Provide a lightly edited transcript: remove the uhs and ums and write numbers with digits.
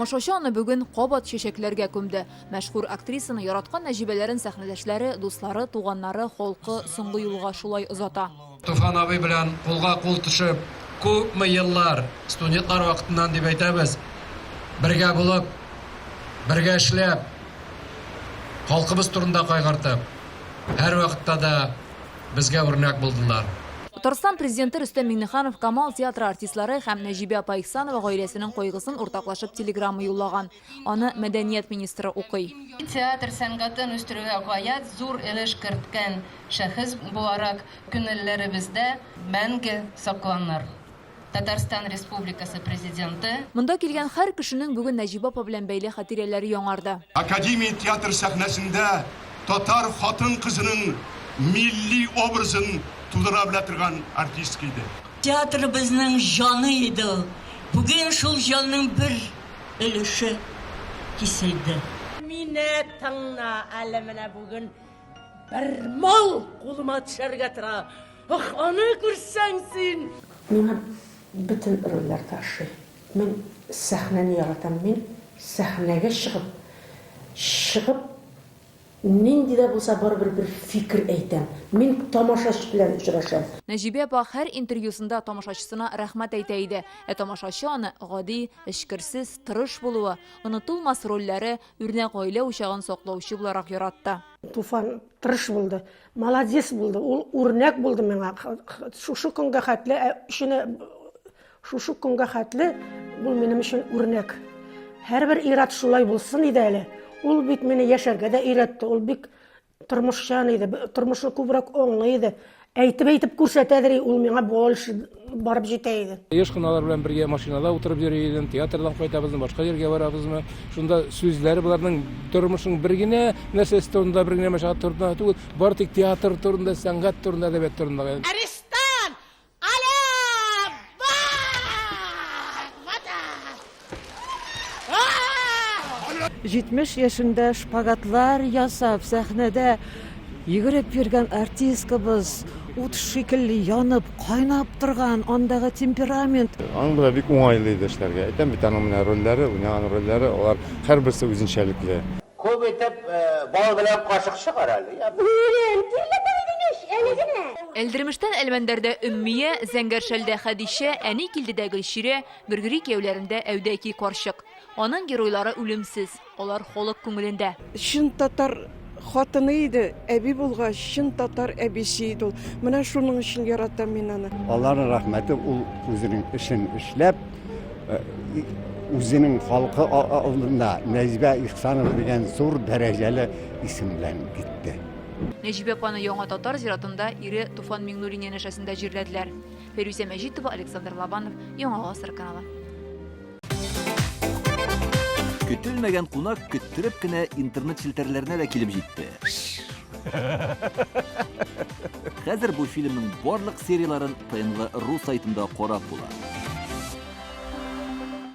Тамашачы аны бүген кабат чәчәкләргә күмде. Мәшһүр актрисаны яраткан нәҗибәләрен сәхнәдәшләре, дуслары, туганнары, халкы соңгы юлга шулай озата. Туфан абый белән кулга-кул төшеп, күпме еллар студентлар вакытыннан дип әйтәбез. Бергә булып, бергә эшләп, халкыбыз турында кайгыртып, һәр вакытта да безгә үрнәк булдылар. Татарстан президенты Рөстәм Миңнеханов Камал театры артистлары һәм Нәҗибә апа Ихсанова гаиләсенең кайгысын уртаклашып телеграмма юллаган. Аны мәдәният министры укый. Театр сәнгатен үстерүгә гаять зур өлеш керткән шәхес буларак күңелләребездә мәңге сакланыр. Татарстан Республикасы президенты. Монда килгән һәр кешенең бүген Нәҗибә апа белән бәйле хатирәләре яңарды. Академия театр сәхнәсендә татар хатын кызының милли образын тудыра белә торган артист иде. Театр безнең җаны иде. Бүген шул җанның бер өлеше киселде. Мине таңна әле менә бүген бер мал кулыма төшәргә тора. Ах, аны күрсәң син. Миңа бөтен рольләр ташый. Мин сәхнәне яратам. Мин сәхнәгә чыгып нинди дә булса барыбер бер фикер әйтәм. Мин тамашачы белән очрашам. Нәҗибә апа һәр интервьюсында тамашачысына рәхмәт әйтә иде. Тамашачы аны гади, эшкерсез, тырыш булуы, онытылмас рольләре, үрнәк гаилә учагын саклаучы буларак яратты. Туфан тырыш булды. Молодец булды. Ул үрнәк булды миңа. Шушы көнгә хәтле бу минем өчен үрнәк. Һәрбер ират шулай булсын иде әле. Ул бит мине яшәргә дә өйрәтте. Ул бик тормышчан иде. Тормышны күбрәк аңлый иде. Әйтеп күрсәтәдер, ул миңа больше барып җитә иде. Еш кыналар белән бергә машинада утырып йөри идем, театрдан кайтабызмы, башка җиргә барабызмы. Шунда сүзләре буларның тормышның бер генә нәрсәсе турында, бер генә мәшәкать турында түгел, бары тик театр турында, сәнгать турында, әдәбият турында. Аристан! Ала! 70 яшендә шпагатлар ясап, сәхнәдә йөгереп йөргән артисткабыз, ут шикелле янып, кайнап торган андагы темперамент. Аның белән бик уңайлы иде эшләргә. Әйтәм бит аның менә рольләре, уйнаган рольләре, алар һәрберсе үзенчәлекле. Күп итеп бал белән кашык чыгар әле. Элдермештән Әлмәндәрдә Өммия, Зәңгәршәлдә Хәдишә, Әни килдедә Гөлширә, Гөргөри кияүләрендә Әүдәки карчык. Аның геройлары үлемсез, алар халык күңелендә. Шын татар хатыны иде, әби булгач, шын татар әбисе иде ул. Менә шуның өчен яратам мин аны. Аларның рәхмәте, ул үзенең эшен эшләп, үзенең халкы алдында Нәҗибә Ихсанова дигән зур дәрәҗәле исем белән китте. Нәҗибә апаны Яңа Татар зиратында ире Туфан Миңнуллин янәшәсендә җирләделәр. Фәрүзә Мәҗитова, Александр Лабанов, Яңа Гасыр каналы. Көтелмәгән кунак көттереп кенә интернет челтәрләренә дә килеп җитте. Хәзер бу фильмның барлык серияларын ТНВ.ру сайтында карап була.